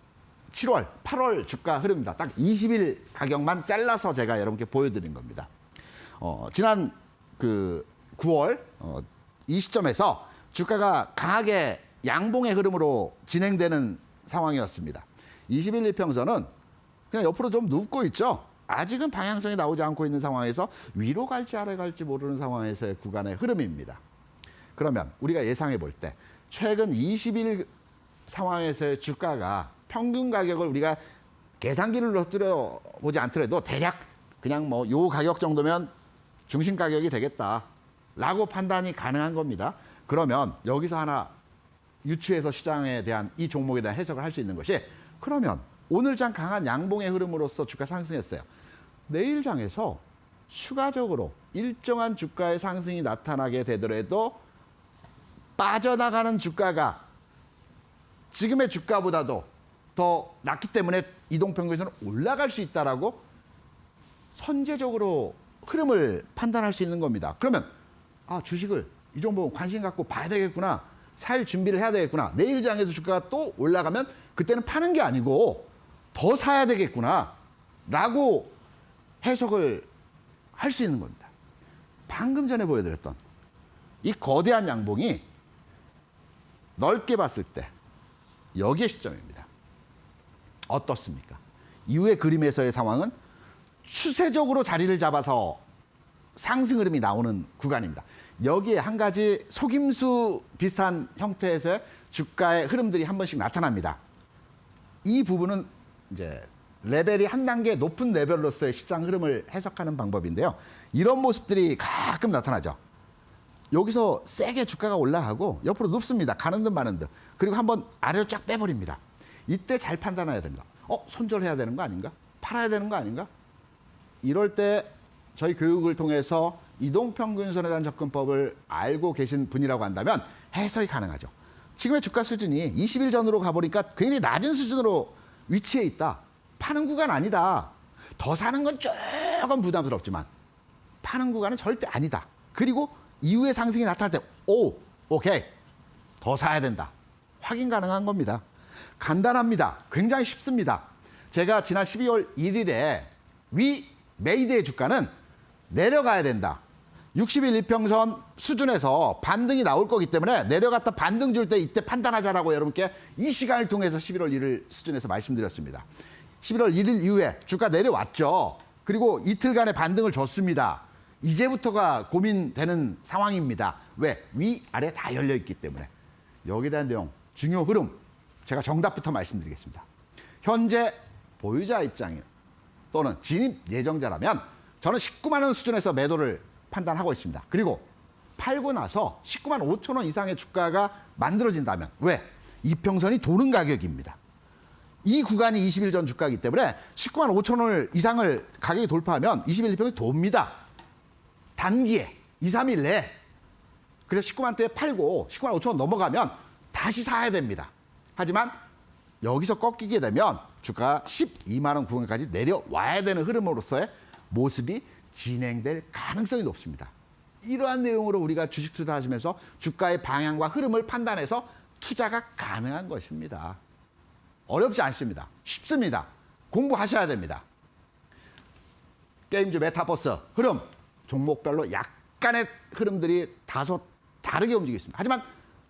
7월, 8월 주가 흐름입니다. 딱 20일 가격만 잘라서 제가 여러분께 보여드린 겁니다. 지난 9월 이 시점에서 주가가 강하게 양봉의 흐름으로 진행되는 상황이었습니다. 21 이평선은 그냥 옆으로 좀 눕고 있죠. 아직은 방향성이 나오지 않고 있는 상황에서 위로 갈지 아래 갈지 모르는 상황에서의 구간의 흐름입니다. 그러면 우리가 예상해 볼 때 최근 20일 상황에서의 주가가 평균 가격을 우리가 계산기를 넣어 보지 않더라도 대략 그냥 뭐 요 가격 정도면 중심 가격이 되겠다라고 판단이 가능한 겁니다. 그러면 여기서 하나 유추해서 시장에 대한 이 종목에 대한 해석을 할 수 있는 것이 그러면 오늘 장 강한 양봉의 흐름으로서 주가 상승했어요. 내일 장에서 추가적으로 일정한 주가의 상승이 나타나게 되더라도 빠져나가는 주가가 지금의 주가보다도 더 낮기 때문에 이동평균선은 올라갈 수 있다라고 선제적으로 흐름을 판단할 수 있는 겁니다. 그러면 주식을 이 정도 관심 갖고 봐야 되겠구나. 살 준비를 해야 되겠구나. 내일 장에서 주가가 또 올라가면 그때는 파는 게 아니고 더 사야 되겠구나. 라고 해석을 할 수 있는 겁니다. 방금 전에 보여드렸던 이 거대한 양봉이 넓게 봤을 때 여기의 시점입니다. 어떻습니까? 이후의 그림에서의 상황은 추세적으로 자리를 잡아서 상승 흐름이 나오는 구간입니다. 여기에 한 가지 속임수 비슷한 형태에서의 주가의 흐름들이 한 번씩 나타납니다. 이 부분은 이제 레벨이 한 단계 높은 레벨로서의 시장 흐름을 해석하는 방법인데요. 이런 모습들이 가끔 나타나죠. 여기서 세게 주가가 올라가고 옆으로 눕습니다. 가는 듯 마는 듯. 그리고 한번 아래로 쫙 빼버립니다. 이때 잘 판단해야 됩니다. 손절해야 되는 거 아닌가? 팔아야 되는 거 아닌가? 이럴 때 저희 교육을 통해서 이동평균선에 대한 접근법을 알고 계신 분이라고 한다면 해석이 가능하죠. 지금의 주가 수준이 20일 전으로 가보니까 굉장히 낮은 수준으로 위치해 있다. 파는 구간 아니다. 더 사는 건 조금 부담스럽지만 파는 구간은 절대 아니다. 그리고 이후에 상승이 나타날 때 오케이. 더 사야 된다. 확인 가능한 겁니다. 간단합니다. 굉장히 쉽습니다. 제가 지난 12월 1일에 위 메이드의 주가는 내려가야 된다. 60일 이평선 수준에서 반등이 나올 거기 때문에 내려갔다 반등 줄 때 이때 판단하자라고 여러분께 이 시간을 통해서 11월 1일 수준에서 말씀드렸습니다. 11월 1일 이후에 주가 내려왔죠. 그리고 이틀간의 반등을 줬습니다. 이제부터가 고민되는 상황입니다. 왜? 위, 아래 다 열려있기 때문에. 여기에 대한 내용, 중요 흐름, 제가 정답부터 말씀드리겠습니다. 현재 보유자 입장이요. 또는 진입 예정자라면 저는 19만 원 수준에서 매도를 판단하고 있습니다. 그리고 팔고 나서 19만 5천 원 이상의 주가가 만들어진다면 왜? 이평선이 도는 가격입니다. 이 구간이 20일 전 주가이기 때문에 19만 5천 원 이상을 가격이 돌파하면 20일 이평선이 돕니다. 단기에 2, 3일 내에. 그래서 19만 대에 팔고 19만 5천 원 넘어가면 다시 사야 됩니다. 하지만 여기서 꺾이게 되면 주가가 12만 원 구간까지 내려와야 되는 흐름으로서의 모습이 진행될 가능성이 높습니다. 이러한 내용으로 우리가 주식 투자하시면서 주가의 방향과 흐름을 판단해서 투자가 가능한 것입니다. 어렵지 않습니다. 쉽습니다. 공부하셔야 됩니다. 게임주 메타버스 흐름, 종목별로 약간의 흐름들이 다소 다르게 움직이고 있습니다. 하지만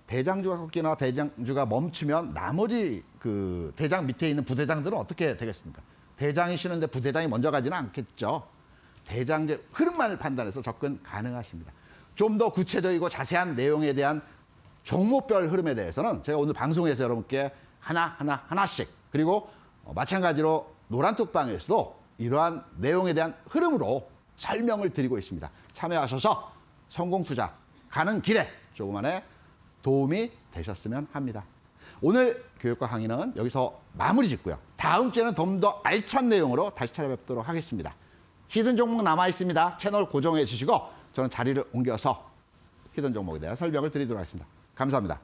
대장주가 꺾이나 대장주가 멈추면 나머지 그 대장 밑에 있는 부대장들은 어떻게 되겠습니까? 대장이 쉬는데 부대장이 먼저 가지는 않겠죠. 대장의 흐름만을 판단해서 접근 가능하십니다. 좀 더 구체적이고 자세한 내용에 대한 종목별 흐름에 대해서는 제가 오늘 방송에서 여러분께 하나씩 그리고 마찬가지로 노란톡방에서도 이러한 내용에 대한 흐름으로 설명을 드리고 있습니다. 참여하셔서 성공투자 가는 길에 조금만의 도움이 되셨으면 합니다. 오늘 교육과 강의는 여기서 마무리 짓고요. 다음 주에는 좀 더 알찬 내용으로 다시 찾아뵙도록 하겠습니다. 히든 종목 남아 있습니다. 채널 고정해 주시고 저는 자리를 옮겨서 히든 종목에 대한 설명을 드리도록 하겠습니다. 감사합니다.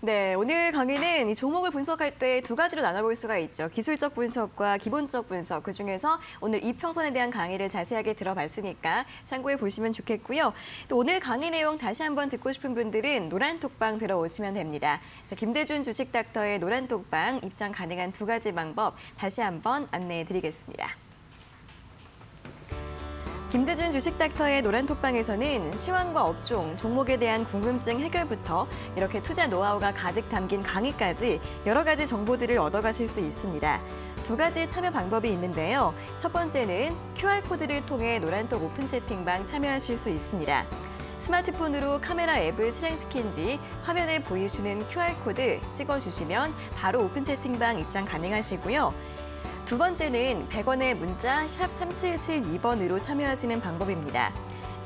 네, 오늘 강의는 이 종목을 분석할 때 두 가지로 나눠볼 수가 있죠. 기술적 분석과 기본적 분석. 그중에서 오늘 이평선에 대한 강의를 자세하게 들어봤으니까 참고해 보시면 좋겠고요. 또 오늘 강의 내용 다시 한번 듣고 싶은 분들은 노란톡방 들어오시면 됩니다. 자, 김대준 주식닥터의 노란톡방 입장 가능한 두 가지 방법 다시 한번 안내해 드리겠습니다. 김대준 주식닥터의 노란톡방에서는 시황과 업종, 종목에 대한 궁금증 해결부터 이렇게 투자 노하우가 가득 담긴 강의까지 여러 가지 정보들을 얻어가실 수 있습니다. 두 가지 참여 방법이 있는데요. 첫 번째는 QR코드를 통해 노란톡 오픈 채팅방 참여하실 수 있습니다. 스마트폰으로 카메라 앱을 실행시킨 뒤 화면에 보이시는 QR코드 찍어주시면 바로 오픈 채팅방 입장 가능하시고요. 두 번째는 100원의 문자 샵 3772번으로 참여하시는 방법입니다.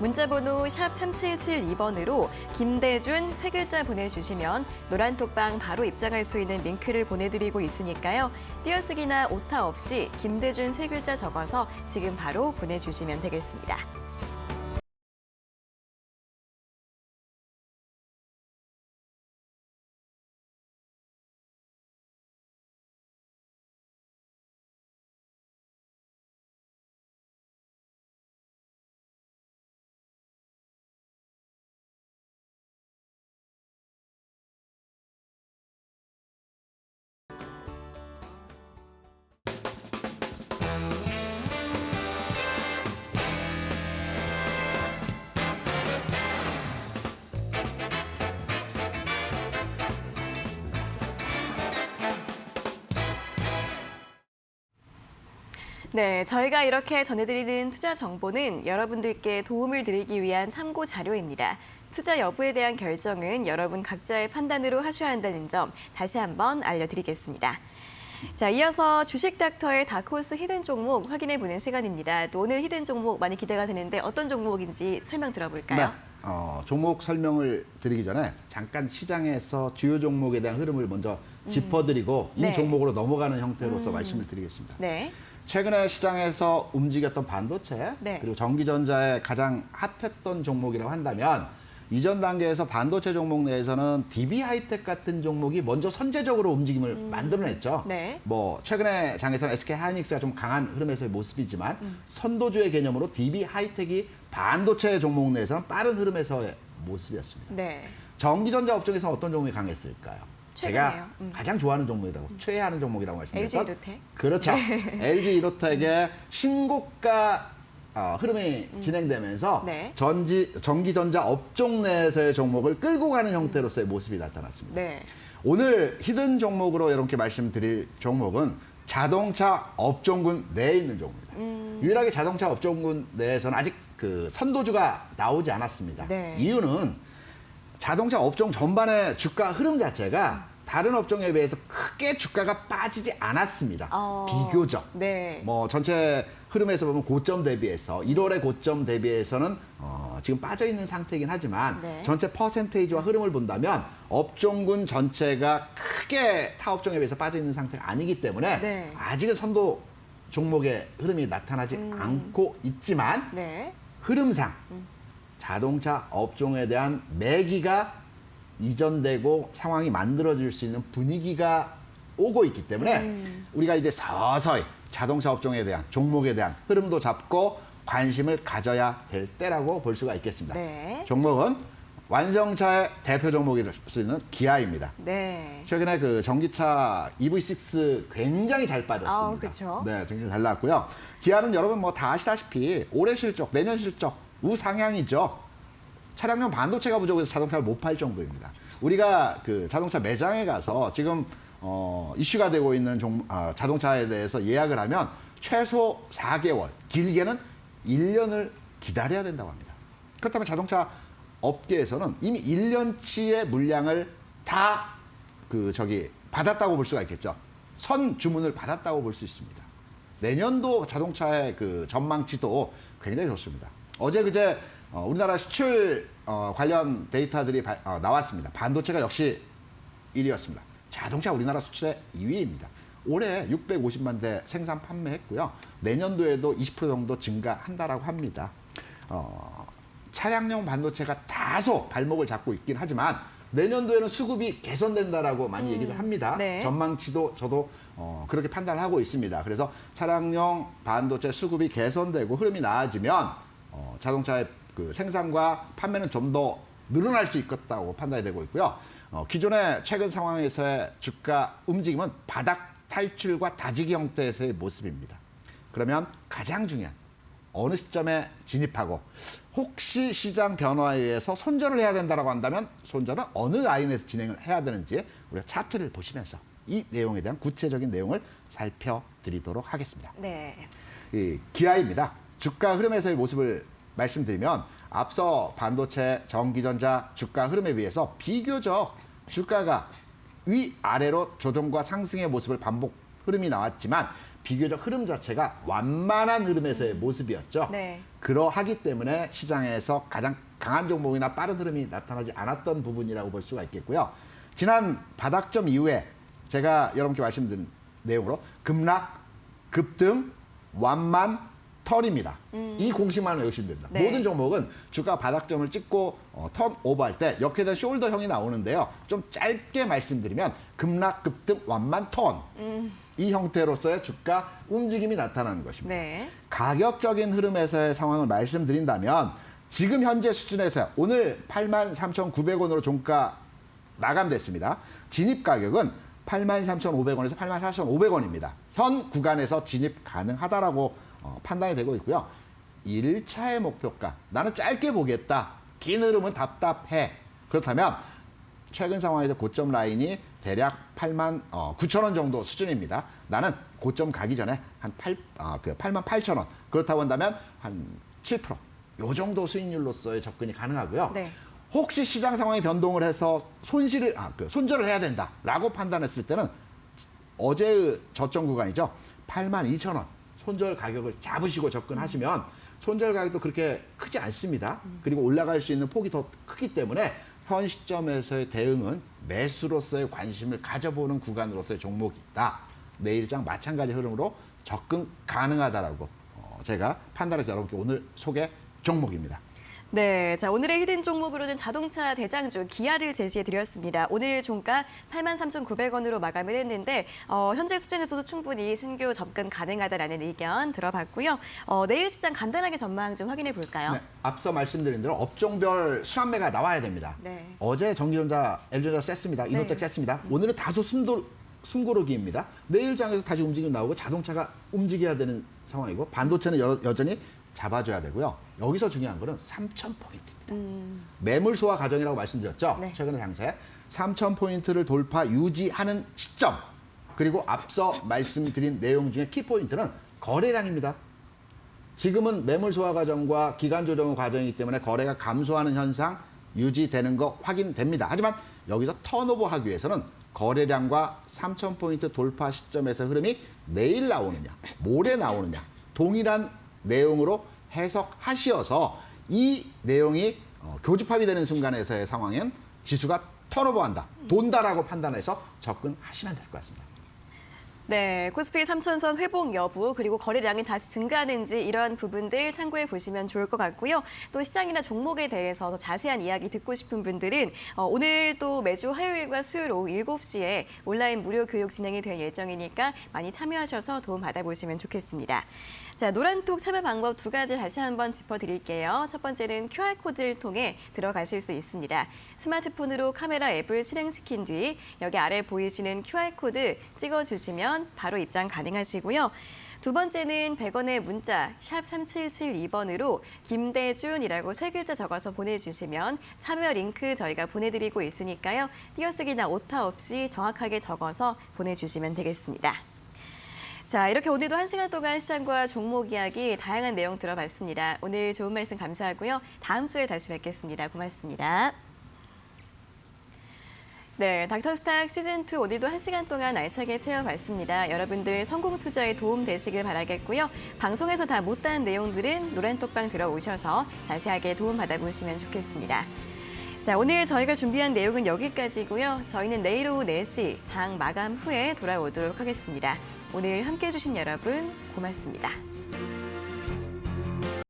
문자번호 샵 3772번으로 김대준 세 글자 보내주시면 노란톡방 바로 입장할 수 있는 링크를 보내드리고 있으니까요. 띄어쓰기나 오타 없이 김대준 세 글자 적어서 지금 바로 보내주시면 되겠습니다. 네, 저희가 이렇게 전해드리는 투자 정보는 여러분들께 도움을 드리기 위한 참고 자료입니다. 투자 여부에 대한 결정은 여러분 각자의 판단으로 하셔야 한다는 점 다시 한번 알려드리겠습니다. 자, 이어서 주식닥터의 다크호스 히든 종목 확인해 보는 시간입니다. 또 오늘 히든 종목 많이 기대가 되는데 어떤 종목인지 설명 들어볼까요? 네. 종목 설명을 드리기 전에 잠깐 시장에서 주요 종목에 대한 흐름을 먼저 짚어드리고 네. 이 종목으로 넘어가는 형태로서 말씀을 드리겠습니다. 네. 최근에 시장에서 움직였던 반도체 네. 그리고 전기전자의 가장 핫했던 종목이라고 한다면 이전 단계에서 반도체 종목 내에서는 DB 하이텍 같은 종목이 먼저 선제적으로 움직임을 만들어냈죠. 네. 뭐 최근에 장에서는 SK 하이닉스가 좀 강한 흐름에서의 모습이지만 선도주의 개념으로 DB 하이텍이 반도체 종목 내에서는 빠른 흐름에서의 모습이었습니다. 네. 전기전자 업종에서 어떤 종목이 강했을까요? 최근에요. 제가 가장 좋아하는 종목이라고 최애하는 종목이라고 말씀드렸죠. LG 이노텍. 그렇죠. LG 이노텍의 신고가 흐름이 진행되면서 네. 전기전자 업종 내에서의 종목을 끌고 가는 형태로서의 모습이 나타났습니다. 네. 오늘 히든 종목으로 이렇게 말씀드릴 종목은 자동차 업종군 내에 있는 종목입니다. 유일하게 자동차 업종군 내에서는 아직 그 선도주가 나오지 않았습니다. 네. 이유는 자동차 업종 전반의 주가 흐름 자체가 다른 업종에 비해서 크게 주가가 빠지지 않았습니다. 비교적. 네. 뭐 전체 흐름에서 보면 고점 대비해서 1월의 고점 대비해서는 지금 빠져 있는 상태이긴 하지만 네. 전체 퍼센테이지와 흐름을 본다면 업종군 전체가 크게 타 업종에 비해서 빠져 있는 상태가 아니기 때문에 네. 아직은 선도 종목의 흐름이 나타나지 않고 있지만 네. 흐름상 자동차 업종에 대한 매기가 이전되고 상황이 만들어질 수 있는 분위기가 오고 있기 때문에 우리가 이제 서서히 자동차 업종에 대한 종목에 대한 흐름도 잡고 관심을 가져야 될 때라고 볼 수가 있겠습니다. 네. 종목은 완성차의 대표 종목일 수 있는 기아입니다. 네. 최근에 그 전기차 EV6 굉장히 잘 빠졌습니다. 그렇죠. 네, 굉장히 잘 나왔고요. 기아는 여러분 뭐 다 아시다시피 올해 실적, 내년 실적 우상향이죠. 차량용 반도체가 부족해서 자동차를 못 팔 정도입니다. 우리가 그 자동차 매장에 가서 지금 이슈가 되고 있는 자동차에 대해서 예약을 하면 최소 4개월, 길게는 1년을 기다려야 된다고 합니다. 그렇다면 자동차 업계에서는 이미 1년치의 물량을 다 받았다고 볼 수가 있겠죠. 선 주문을 받았다고 볼 수 있습니다. 내년도 자동차의 그 전망치도 굉장히 좋습니다. 어제 그제 우리나라 수출 관련 데이터들이 나왔습니다. 반도체가 역시 1위였습니다. 자동차 우리나라 수출의 2위입니다. 올해 650만 대 생산 판매했고요. 내년도에도 20% 정도 증가한다라고 합니다. 차량용 반도체가 다소 발목을 잡고 있긴 하지만 내년도에는 수급이 개선된다라고 많이 얘기를 합니다. 네. 전망치도 저도 그렇게 판단을 하고 있습니다. 그래서 차량용 반도체 수급이 개선되고 흐름이 나아지면 자동차의 그 생산과 판매는 좀 더 늘어날 수 있겠다고 판단이 되고 있고요. 기존의 최근 상황에서의 주가 움직임은 바닥 탈출과 다지기 형태에서의 모습입니다. 그러면 가장 중요한 어느 시점에 진입하고 혹시 시장 변화에 의해서 손절을 해야 된다고 한다면 손절은 어느 라인에서 진행을 해야 되는지 우리가 차트를 보시면서 이 내용에 대한 구체적인 내용을 살펴드리도록 하겠습니다. 네. 이 기아입니다. 주가 흐름에서의 모습을 말씀드리면 앞서 반도체, 전기전자 주가 흐름에 비해서 비교적 주가가 위아래로 조정과 상승의 모습을 반복 흐름이 나왔지만 비교적 흐름 자체가 완만한 흐름에서의 모습이었죠. 네. 그러하기 때문에 시장에서 가장 강한 종목이나 빠른 흐름이 나타나지 않았던 부분이라고 볼 수가 있겠고요. 지난 바닥점 이후에 제가 여러분께 말씀드린 내용으로 급락, 급등, 완만, 턴입니다. 이 공식만 외우시면 됩니다. 네. 모든 종목은 주가 바닥점을 찍고 턴 오버할 때 역회전 숄더형이 나오는데요. 좀 짧게 말씀드리면 급락, 급등, 완만, 턴. 이 형태로서의 주가 움직임이 나타나는 것입니다. 네. 가격적인 흐름에서의 상황을 말씀드린다면 지금 현재 수준에서 오늘 83,900원으로 종가 마감됐습니다. 진입 가격은 83,500원에서 84,500원입니다. 현 구간에서 진입 가능하다라고 판단이 되고 있고요. 1차의 목표가 나는 짧게 보겠다. 긴 흐름은 답답해. 그렇다면 최근 상황에서 고점 라인이 대략 89,000원 정도 수준입니다. 나는 고점 가기 전에 한 88,000원. 그렇다고 한다면 한 7%. 요 정도 수익률로서의 접근이 가능하고요. 네. 혹시 시장 상황이 변동을 해서 손절을 해야 된다라고 판단했을 때는 어제의 저점 구간이죠. 82,000원. 손절 가격을 잡으시고 접근하시면 손절 가격도 그렇게 크지 않습니다. 그리고 올라갈 수 있는 폭이 더 크기 때문에 현 시점에서의 대응은 매수로서의 관심을 가져보는 구간으로서의 종목이다. 내일장 마찬가지 흐름으로 접근 가능하다라고 제가 판단해서 여러분께 오늘 소개 종목입니다. 네, 자 오늘의 히든 종목으로는 자동차 대장주 기아를 제시해드렸습니다. 오늘 종가 83,900원으로 마감을 했는데 현재 수준에서도 충분히 신규 접근 가능하다라는 의견 들어봤고요. 내일 시장 간단하게 전망 좀 확인해 볼까요? 네, 앞서 말씀드린 대로 업종별 순환매가 나와야 됩니다. 네. 어제 전기전자, LG전자 셌습니다. 이노텍 네. 셌습니다. 오늘은 다소 숨고르기입니다. 내일장에서 다시 움직임 나오고 자동차가 움직여야 되는 상황이고 반도체는 여전히 잡아줘야 되고요. 여기서 중요한 거는 3,000포인트입니다. 매물 소화 과정이라고 말씀드렸죠. 네. 최근의 장세. 3,000포인트를 돌파 유지하는 시점. 그리고 앞서 말씀드린 내용 중에 키포인트는 거래량입니다. 지금은 매물 소화 과정과 기간 조정 과정이기 때문에 거래가 감소하는 현상 유지되는 거 확인됩니다. 하지만 여기서 턴오버 하기 위해서는 거래량과 3,000포인트 돌파 시점에서 흐름이 내일 나오느냐, 모레 나오느냐, 동일한 내용으로 해석하시어서 이 내용이 교집합이 되는 순간에서의 상황엔 지수가 턴오버한다, 돈다라고 판단해서 접근하시면 될 것 같습니다. 네, 코스피 3,000선 회복 여부 그리고 거래량이 다시 증가하는지 이러한 부분들 참고해 보시면 좋을 것 같고요. 또 시장이나 종목에 대해서 더 자세한 이야기 듣고 싶은 분들은 오늘 또 매주 화요일과 수요일 오후 7시에 온라인 무료 교육 진행이 될 예정이니까 많이 참여하셔서 도움 받아보시면 좋겠습니다. 자, 노란톡 참여 방법 두 가지 다시 한번 짚어드릴게요. 첫 번째는 QR코드를 통해 들어가실 수 있습니다. 스마트폰으로 카메라 앱을 실행시킨 뒤 여기 아래 보이시는 QR코드 찍어주시면 바로 입장 가능하시고요. 두 번째는 100원의 문자 샵 3772번으로 김대준이라고 3글자 적어서 보내주시면 참여 링크 저희가 보내드리고 있으니까요. 띄어쓰기나 오타 없이 정확하게 적어서 보내주시면 되겠습니다. 자, 이렇게 오늘도 1시간 동안 시장과 종목 이야기 다양한 내용 들어봤습니다. 오늘 좋은 말씀 감사하고요. 다음 주에 다시 뵙겠습니다. 고맙습니다. 네, 닥터스탁 시즌2 오늘도 1시간 동안 알차게 채워봤습니다. 여러분들 성공 투자에 도움 되시길 바라겠고요. 방송에서 다 못다한 내용들은 노란톡방 들어오셔서 자세하게 도움 받아보시면 좋겠습니다. 자, 오늘 저희가 준비한 내용은 여기까지고요. 저희는 내일 오후 4시 장 마감 후에 돌아오도록 하겠습니다. 오늘 함께해 주신 여러분 고맙습니다.